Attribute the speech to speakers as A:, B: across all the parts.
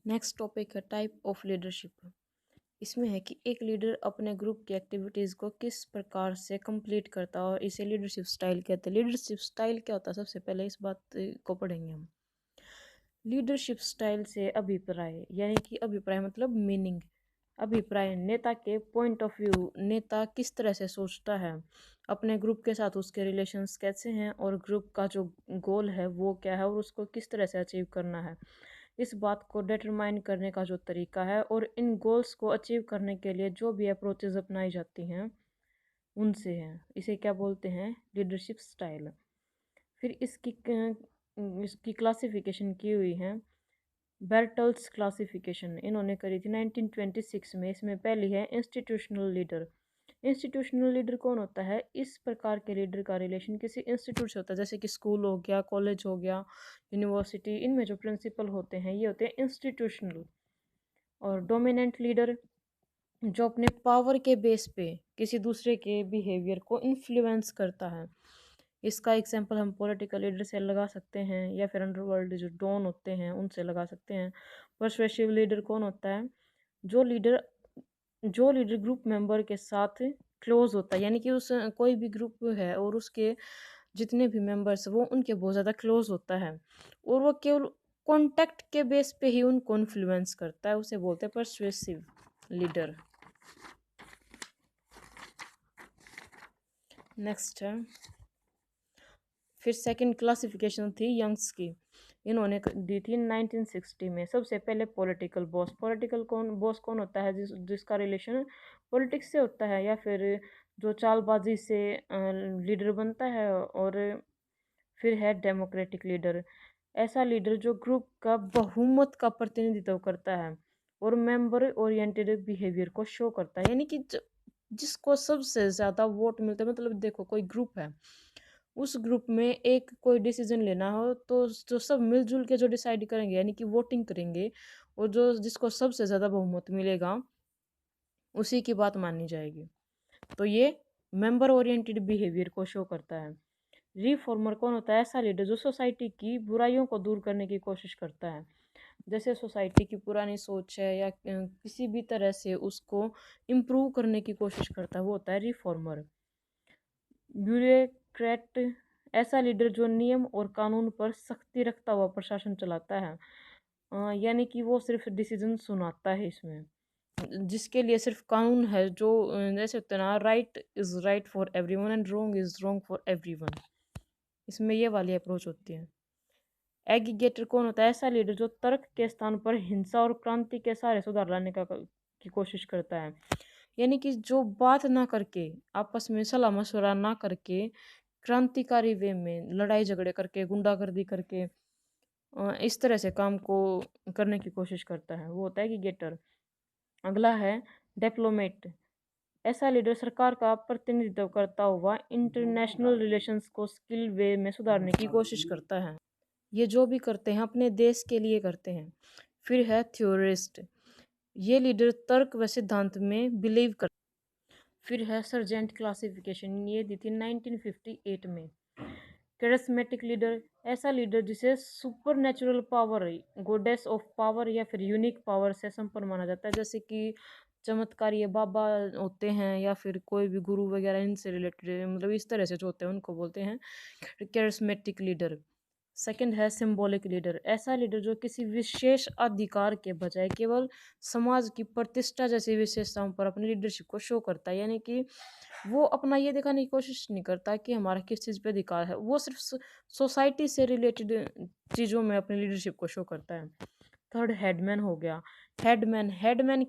A: Next topic है type of leadership. इसमें है कि एक लीडर अपने ग्रुप की एक्टिविटीज़ को किस प्रकार से कंप्लीट करता है और इसे लीडरशिप स्टाइल कहते हैं। लीडरशिप स्टाइल क्या होता है, सबसे पहले इस बात को पढ़ेंगे हम। लीडरशिप स्टाइल से अभिप्राय, यानी कि अभिप्राय मतलब मीनिंग। अभिप्राय नेता के पॉइंट ऑफ व्यू, नेता किस तरह से सोचता है, अपने ग्रुप के साथ उसके रिलेशंस कैसे हैं और ग्रुप का जो गोल है वो क्या है और उसको किस तरह से अचीव करना है, इस बात को डिटरमाइन करने का जो तरीका है और इन गोल्स को अचीव करने के लिए जो भी अप्रोचेज अपनाई जाती हैं उनसे है। इसे क्या बोलते हैं? Leadership style. फिर इसकी क्लासिफिकेशन की हुई है बेर्टल्स क्लासिफिकेशन, इन्होंने करी थी 1926 में। इसमें पहली है इंस्टीट्यूशनल लीडर। इंस्टीट्यूशनल लीडर कौन होता है? इस प्रकार के लीडर का रिलेशन किसी इंस्टीट्यूट से होता है, जैसे कि स्कूल हो गया, कॉलेज हो गया, यूनिवर्सिटी। इनमें जो प्रिंसिपल होते हैं ये होते हैं इंस्टीट्यूशनल। और डोमिनेंट लीडर जो अपने पावर के बेस पे किसी दूसरे के बिहेवियर को इन्फ्लुएंस करता है। इसका एग्जांपल हम पॉलिटिकल लीडर से लगा सकते हैं या फिर अंडरवर्ल्ड जो डॉन होते हैं उनसे लगा सकते हैं। पर्सुएसिव लीडर कौन होता है? जो लीडर जो लीडर ग्रुप मेंबर के साथ क्लोज होता है, यानी कि उस कोई भी ग्रुप है और उसके जितने भी मेंबर्स वो उनके बहुत ज़्यादा क्लोज होता है और वो केवल कॉन्टैक्ट के बेस पे ही उनको इन्फ्लुएंस करता है, उसे बोलते हैं पर्सुएसिव लीडर। नेक्स्ट है, फिर सेकंड क्लासिफिकेशन थी यंग्स की, इन्होंने दी थी 1960 में। सबसे पहले पॉलिटिकल बॉस। पॉलिटिकल बॉस कौन होता है? जिसका रिलेशन पॉलिटिक्स से होता है या फिर जो चालबाजी से लीडर बनता है। और फिर है डेमोक्रेटिक लीडर। ऐसा लीडर जो ग्रुप का बहुमत का प्रतिनिधित्व करता है और मेंबर ओरिएंटेड बिहेवियर को शो करता है, यानी कि जिसको सबसे ज़्यादा वोट मिलते हैं। मतलब देखो, कोई ग्रुप है, उस ग्रुप में एक कोई डिसीजन लेना हो तो जो सब मिलजुल के जो डिसाइड करेंगे, यानी कि वोटिंग करेंगे, और जो जिसको सबसे ज़्यादा बहुमत मिलेगा उसी की बात मानी जाएगी। तो ये मेंबर ओरिएंटेड बिहेवियर को शो करता है। रिफॉर्मर कौन होता है? ऐसा लीडर जो सोसाइटी की बुराइयों को दूर करने की कोशिश करता है। जैसे सोसाइटी की पुरानी सोच है या किसी भी तरह से उसको इम्प्रूव करने की कोशिश करता है, वो होता है रिफॉर्मर। ब्यूरोक्रेट, ऐसा लीडर जो नियम और कानून पर सख्ती रखता हुआ प्रशासन चलाता है। यानी कि वो सिर्फ डिसीजन सुनाता है इसमें, जिसके लिए सिर्फ कानून है। जो जैसे होता है ना, right is right for everyone and wrong is wrong for everyone, इसमें ये वाली अप्रोच होती है। एग्रीगेटर कौन होता है? ऐसा लीडर जो तर्क के स्थान पर हिंसा और क्रांति के सहारे सुधार लाने की कोशिश करता है, यानी कि जो बात ना करके, आपस में सलाह मशवरा ना करके, क्रांतिकारी वे में लड़ाई झगड़े करके, गुंडागर्दी करके इस तरह से काम को करने की कोशिश करता है, वो होता है एग्रीगेटर। अगला है डिप्लोमेट। ऐसा लीडर सरकार का प्रतिनिधित्व करता हुआ इंटरनेशनल रिलेशंस को स्किल वे में सुधारने की कोशिश करता है। ये जो भी करते हैं अपने देश के लिए करते हैं। फिर है थ्योरिस्ट, ये लीडर तर्क व सिद्धांत में बिलीव कर। फिर है सर्जेंट क्लासिफिकेशन, ये दी थी 1958 में। करिस्मेटिक लीडर, ऐसा लीडर जिसे super natural power, गोडेस of power या फिर यूनिक पावर से संपन्न माना जाता है, जैसे कि चमत्कारी बाबा होते हैं या फिर कोई भी गुरु वगैरह, इनसे रिलेटेड, मतलब इस तरह से जो होते हैं उनको बोलते हैं करिस्मेटिक लीडर। सेकंड है सिंबॉलिक लीडर, ऐसा लीडर जो किसी विशेष अधिकार के बजाय केवल समाज की प्रतिष्ठा जैसी विशेषताओं पर अपनी लीडरशिप को शो करता है, यानी कि वो अपना ये दिखाने की कोशिश नहीं करता कि हमारा किस चीज़ पे अधिकार है, वो सिर्फ सोसाइटी से रिलेटेड चीज़ों में अपनी लीडरशिप को शो करता है। थर्ड हेडमैन हो गया। हेडमैन हेडमैन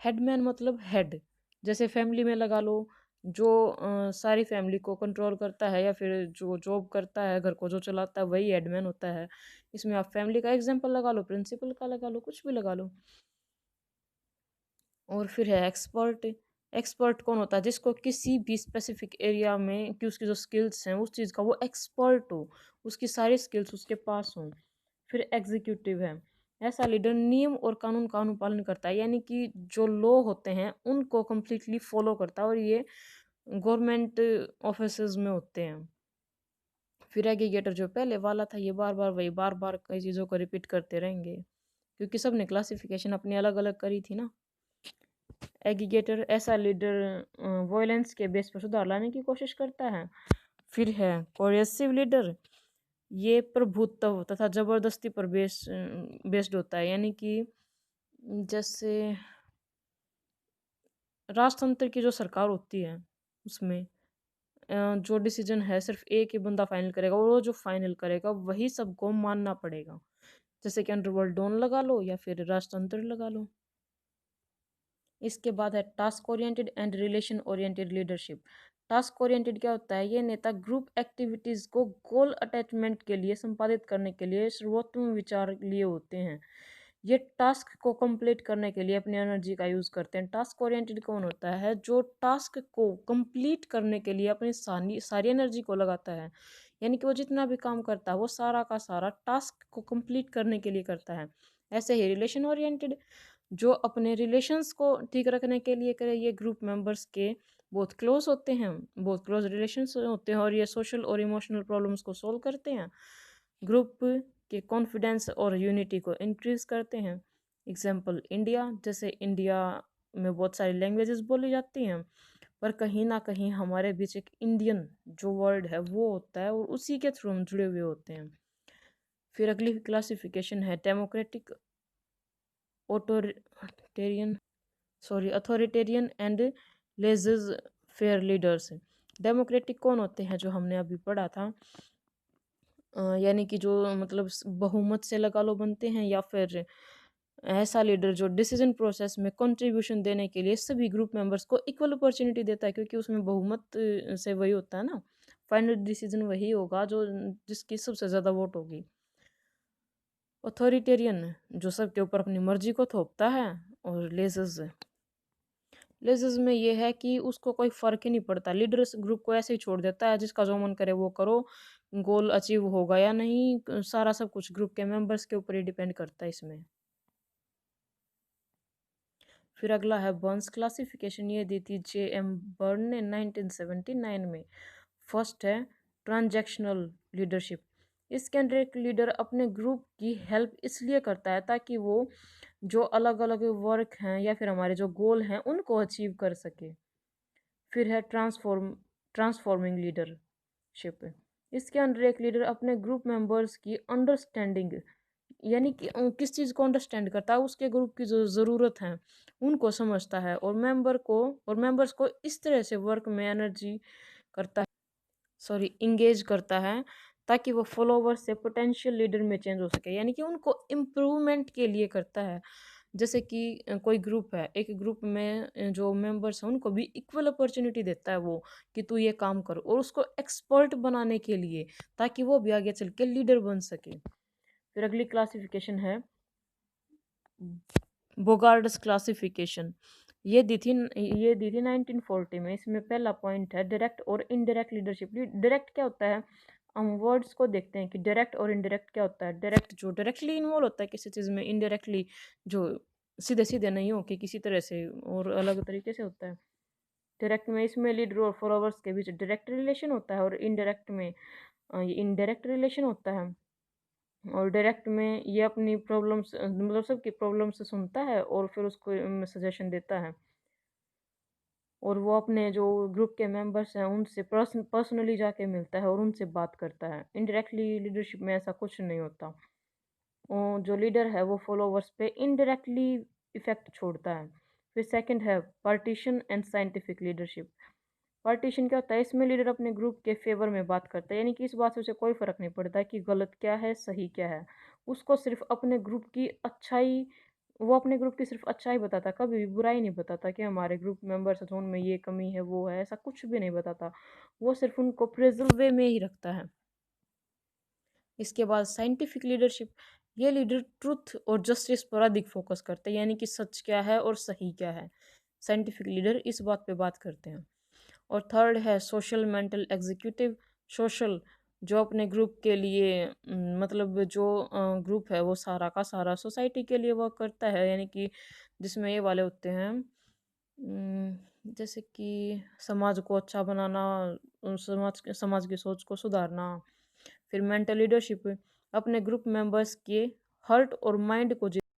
A: हेडमैन मतलब हेड, जैसे फैमिली में लगा लो, जो सारी फैमिली को कंट्रोल करता है या फिर जो जॉब करता है, घर को जो चलाता है, वही हेडमैन होता है। इसमें आप फैमिली का एग्जांपल लगा लो, प्रिंसिपल का लगा लो, कुछ भी लगा लो। और फिर है एक्सपर्ट। एक्सपर्ट कौन होता है? जिसको किसी भी स्पेसिफिक एरिया में कि उसकी जो स्किल्स हैं उस चीज़ का वो एक्सपर्ट हो, उसकी सारी स्किल्स उसके पास हों। फिर एग्जीक्यूटिव है, ऐसा लीडर नियम और कानून का अनुपालन करता है, यानी कि जो लॉ होते हैं उनको कम्प्लीटली फॉलो करता है, और ये गवर्नमेंट ऑफिस में होते हैं। फिर एग्रीगेटर जो पहले वाला था, ये बार बार कई चीज़ों को रिपीट करते रहेंगे। क्योंकि सब ने क्लासिफिकेशन अपनी अलग अलग करी थी ना। एग्रीगेटर ऐसा लीडर वॉयलेंस के बेस पर सुधार लाने की कोशिश करता है। फिर है कोएसिव लीडर, ये प्रभुत्व तथा जबरदस्ती पर बेस्ड होता है, यानी कि जैसे राजतंत्र की जो सरकार होती है उसमें जो डिसीजन है सिर्फ एक ही बंदा फाइनल करेगा, और वो जो फाइनल करेगा वही सबको मानना पड़ेगा। जैसे कि अंडरवर्ल्ड डॉन लगा लो या फिर राजतंत्र लगा लो। इसके बाद है task oriented and relation oriented leadership. Task oriented क्या होता है? ये नेता ग्रुप एक्टिविटीज को गोल अटैचमेंट के लिए संपादित करने के लिए सर्वोत्तम विचार लिए होते हैं। ये टास्क को कंप्लीट करने के लिए अपनी एनर्जी का यूज करते हैं। टास्क ओरिएंटेड कौन होता है? जो टास्क को कंप्लीट करने के लिए अपनी सारी एनर्जी को लगाता है, यानी कि वो जितना भी काम करता है वो सारा का सारा टास्क को कंप्लीट करने के लिए करता है। ऐसे ही रिलेशन ओरिएंटेड, जो अपने रिलेशंस को ठीक रखने के लिए करे, ये ग्रुप मेंबर्स के बहुत क्लोज होते हैं, बहुत क्लोज रिलेशंस होते हैं, और ये सोशल और इमोशनल प्रॉब्लम्स को सॉल्व करते हैं, ग्रुप के कॉन्फिडेंस और यूनिटी को इंक्रीज करते हैं। एग्जाम्पल इंडिया, जैसे इंडिया में बहुत सारी लैंग्वेजेस बोली जाती हैं, पर कहीं ना कहीं हमारे बीच एक इंडियन जो वर्ड है वो होता है, और उसी के थ्रू हम जुड़े हुए होते हैं। फिर अगली क्लासिफिकेशन है democratic authoritarian authoritarian and laissez faire leaders. Democratic कौन होते हैं? जो हमने अभी पढ़ा था, यानी कि जो मतलब बहुमत से लगा लो बनते हैं, या फिर ऐसा लीडर जो डिसीजन प्रोसेस में कंट्रीब्यूशन देने के लिए सभी ग्रुप मेंबर्स को इक्वल अपॉर्चुनिटी देता है, क्योंकि उसमें बहुमत से वही होता है ना, फाइनल डिसीजन वही होगा जो जिसकी सबसे ज़्यादा वोट होगी। अथॉरिटेरियन जो सबके ऊपर अपनी मर्जी को थोपता है, और लेजर्स में ये है कि उसको कोई फ़र्क ही नहीं पड़ता, लीडर ग्रुप को ऐसे ही छोड़ देता है, जिसका जो मन करे वो करो, गोल अचीव होगा या नहीं सारा सब कुछ ग्रुप के मेंबर्स के ऊपर ही डिपेंड करता है इसमें। फिर अगला है बर्न्स क्लासिफिकेशन, ये दी थी J.M. बर्न ने 1979 में। फर्स्ट है ट्रांजैक्शनल लीडरशिप। इसके अंदर एक लीडर अपने ग्रुप की हेल्प इसलिए करता है ताकि वो जो अलग अलग वर्क हैं या फिर हमारे जो गोल हैं उनको अचीव कर सके। फिर है ट्रांसफॉर्मिंग लीडरशिप। इसके अंदर एक लीडर अपने ग्रुप मेंबर्स की अंडरस्टैंडिंग, यानी कि किस चीज़ को अंडरस्टैंड करता है, उसके ग्रुप की जो ज़रूरत है उनको समझता है, और मेंबर्स को इस तरह से वर्क में एनर्जी करता है, इंगेज करता है, ताकि वो फॉलोवर से पोटेंशियल लीडर में चेंज हो सके, यानी कि उनको इम्प्रूवमेंट के लिए करता है। जैसे कि कोई ग्रुप है, एक ग्रुप में जो मेंबर्स हैं उनको भी इक्वल अपॉर्चुनिटी देता है वो, कि तू ये काम कर, और उसको एक्सपर्ट बनाने के लिए, ताकि वो भी आगे चल के लीडर बन सके। फिर अगली क्लासिफिकेशन है बोगार्ड्स क्लासिफिकेशन। ये दी थी 1940 में। इसमें पहला पॉइंट है डायरेक्ट और इनडायरेक्ट लीडरशिप। डायरेक्ट क्या होता है? हम वर्ड्स को देखते हैं कि डायरेक्ट और इनडायरेक्ट क्या होता है। डायरेक्ट जो डायरेक्टली इन्वॉल्व होता है किसी चीज़ में, इनडायरेक्टली जो सीधे सीधे नहीं हो कि किसी तरह से और अलग तरीके से होता है। डायरेक्ट में इसमें लीडर और फॉलोवर्स के बीच डायरेक्ट रिलेशन होता है, और इनडायरेक्ट में ये इनडायरेक्ट रिलेशन होता है। और डायरेक्ट में ये अपनी प्रॉब्लम्स मतलब सबकी प्रॉब्लम्स सुनता है और फिर उसको सजेशन देता है, और वो अपने जो ग्रुप के मेंबर्स हैं उनसे पर्सनली जाके मिलता है और उनसे बात करता है। इनडायरेक्टली लीडरशिप में ऐसा कुछ नहीं होता। और जो लीडर है वो फॉलोवर्स पे इनडायरेक्टली इफेक्ट छोड़ता है। फिर सेकंड है partition and scientific leadership. Partition क्या होता है? इसमें लीडर अपने ग्रुप के फेवर में बात करता है, यानी कि इस बात से उसे कोई फर्क नहीं पड़ता कि गलत क्या है सही क्या है। उसको सिर्फ अपने ग्रुप की अच्छाई, वो अपने ग्रुप की सिर्फ अच्छाई बताता, कभी भी बुराई नहीं बताता कि हमारे ग्रुप मेंबर्स हैं तो उनमें ये कमी है वो है, ऐसा कुछ भी नहीं बताता। वो सिर्फ उनको प्रेजल वे में ही रखता है। इसके बाद साइंटिफिक लीडरशिप। ये लीडर ट्रुथ और जस्टिस पर अधिक फोकस करते हैं, यानी कि सच क्या है और सही क्या है। साइंटिफिक लीडर इस बात पे बात करते हैं। और थर्ड है सोशल मेंटल एग्जीक्यूटिव। सोशल जो अपने ग्रुप के लिए मतलब जो ग्रुप है वो सारा का सारा सोसाइटी के लिए वर्क करता है, यानी कि जिसमें ये वाले होते हैं जैसे कि समाज को अच्छा बनाना, समाज की सोच को सुधारना। फिर मेंटल लीडरशिप अपने ग्रुप मेंबर्स के हर्ट और माइंड को